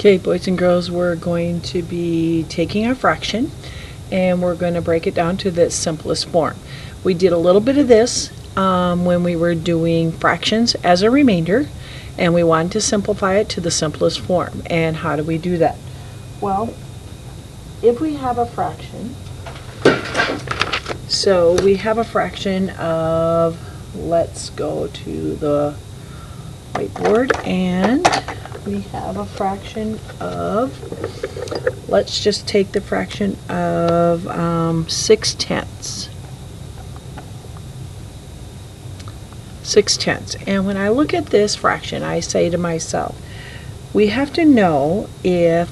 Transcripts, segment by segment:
Okay, boys and girls, we're going to be taking a fraction and we're going to break it down to the simplest form. We did a little bit of this when we were doing fractions as a remainder, and we wanted to simplify it to the simplest form. And how do we do that? Well, if we have a fraction, so we have a fraction of, let's go to the whiteboard, and we have a fraction of, let's just take the fraction of 6/10. 6/10. And when I look at this fraction, I say to myself, we have to know if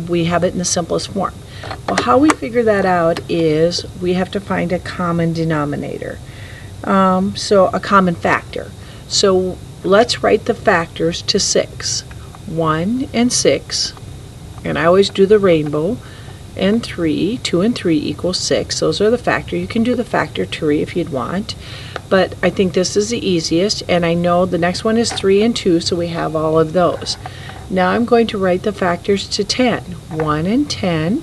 we have it in the simplest form. Well, how we figure that out is we have to find a common denominator. So a common factor. So let's write the factors to 6. 1 and 6, and I always do the rainbow, and 3. 2 and 3 equals 6. Those are the factor. You can do the factor tree if you'd want, but I think this is the easiest, and I know the next one is 3 and 2, so we have all of those. Now I'm going to write the factors to 10. 1 and 10,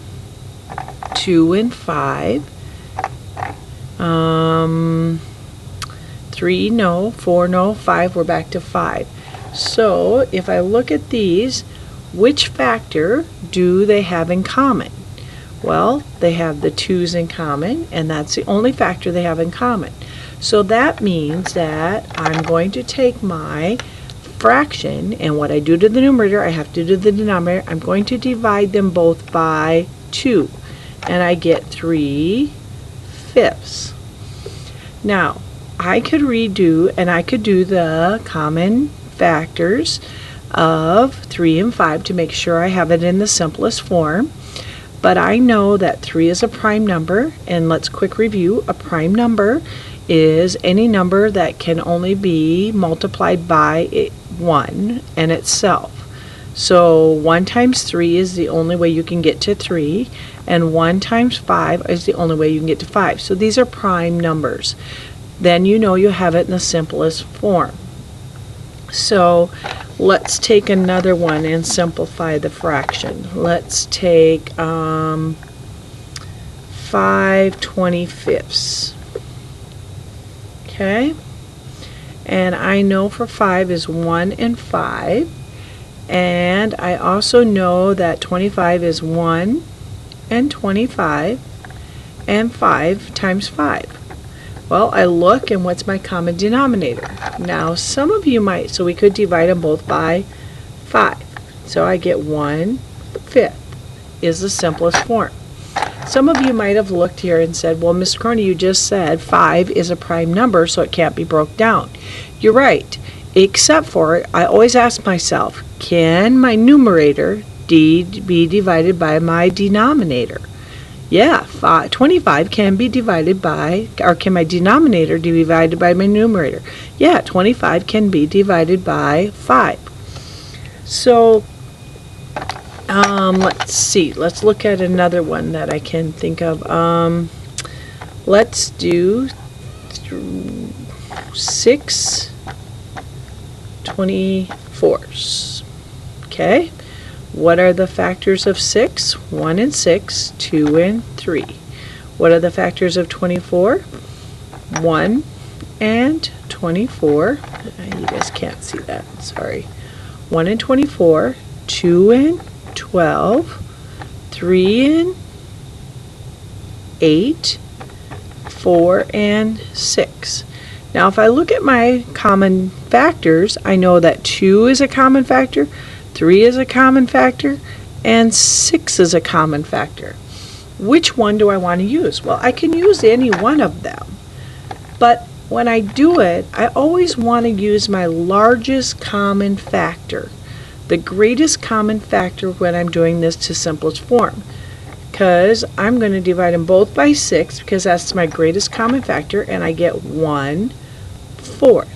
2 and 5, 3 no, 4 no, 5, we're back to 5. So if I look at these, which factor do they have in common? Well, they have the 2's in common, and that's the only factor they have in common. So that means that I'm going to take my fraction, and what I do to the numerator, I have to do to the denominator. I'm going to divide them both by 2, and I get 3/5. Now, I could redo, and I could do the common factors of 3 and 5 to make sure I have it in the simplest form. But I know that 3 is a prime number, and let's quick review. A prime number is any number that can only be multiplied by 1 and itself. So 1 times 3 is the only way you can get to 3, and 1 times 5 is the only way you can get to 5. So these are prime numbers. Then you know you have it in the simplest form. So let's take another one and simplify the fraction. Let's take 5/25. Okay? And I know for 5 is 1 and 5. And I also know that 25 is 1 and 25, and 5 times 5. Well, I look, and what's my common denominator? Now, some of you might, so we could divide them both by 5. So I get 1/5 is the simplest form. Some of you might have looked here and said, well, Ms. Crony, you just said 5 is a prime number, so it can't be broke down. You're right, except for, I always ask myself, can my numerator be divided by my denominator? Yeah, 25 can be divided by, or can my denominator be divided by my numerator? Yeah, 25 can be divided by 5. So, let's see. Let's look at another one that I can think of. Let's do 6/24. Okay. What are the factors of 6? 1 and 6, 2 and 3. What are the factors of 24? 1 and 24. You guys can't see that, sorry. 1 and 24, 2 and 12, 3 and 8, 4 and 6. Now if I look at my common factors, I know that 2 is a common factor, 3 is a common factor, and 6 is a common factor. Which one do I want to use? Well, I can use any one of them, but when I do it, I always want to use my largest common factor, the greatest common factor when I'm doing this to simplest form, because I'm going to divide them both by 6 because that's my greatest common factor, and I get 1/4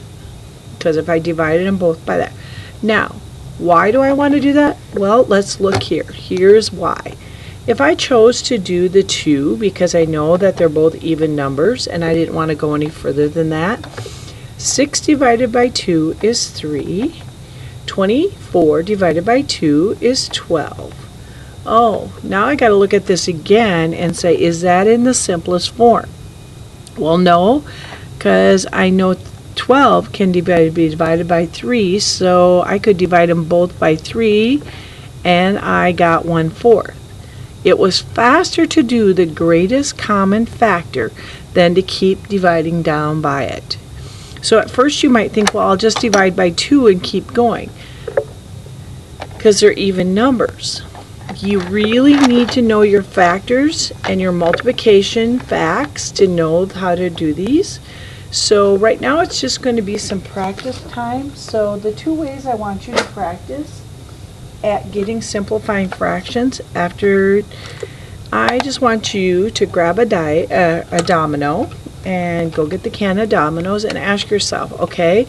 because if I divided them both by that. Now, why do I want to do that? Well, let's look here. Here's why. If I chose to do the 2 because I know that they're both even numbers and I didn't want to go any further than that, 6 divided by 2 is 3. 24 divided by 2 is 12. Oh, now I got to look at this again and say, is that in the simplest form? Well, no, because I know 12 can be divided by 3, so I could divide them both by 3, and I got 1/4. It was faster to do the greatest common factor than to keep dividing down by it. So at first you might think, well, I'll just divide by 2 and keep going, because they're even numbers. You really need to know your factors and your multiplication facts to know how to do these. So right now it's just going to be some practice time. So the two ways I want you to practice at getting simplifying fractions, after I just want you to grab a domino and go get the can of dominoes and ask yourself, okay,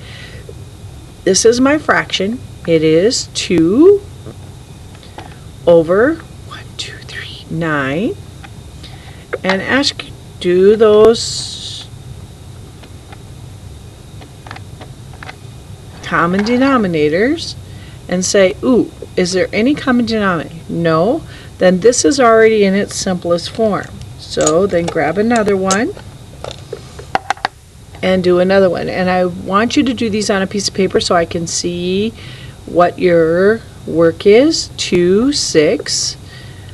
this is my fraction. It is 2 over 9, and ask, do those common denominators and say, ooh, is there any common denominator? No, then this is already in its simplest form. So then grab another one and do another one. And I want you to do these on a piece of paper so I can see what your work is. 2, 6.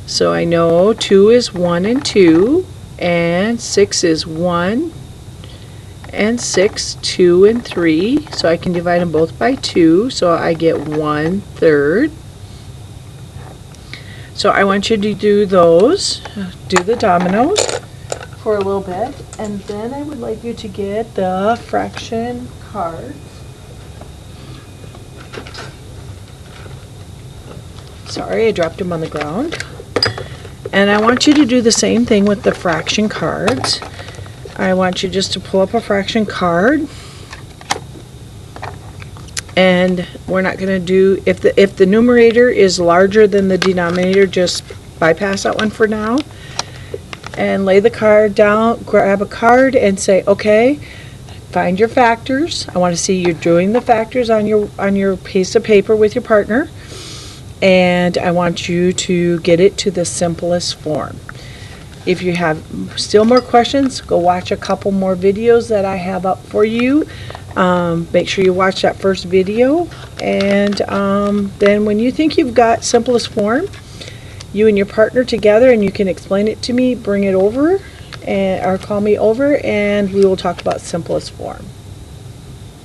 So I know 2 is 1 and 2, and 6 is 1 and 6, 2 and 3. So I can divide them both by 2, so I get 1/3. So I want you to do those, do the dominoes for a little bit, and then I would like you to get the fraction card. Sorry, I dropped them on the ground. And I want you to do the same thing with the fraction cards. I want you just to pull up a fraction card, and we're not going to do, if the numerator is larger than the denominator, just bypass that one for now and lay the card down. Grab a card and say, okay, find your factors. I want to see you doing the factors on your piece of paper with your partner, and I want you to get it to the simplest form. If you have still more questions, go watch a couple more videos that I have up for you. Make sure you watch that first video, and then when you think you've got simplest form, you and your partner together, and you can explain it to me, bring it over or call me over, and we will talk about simplest form.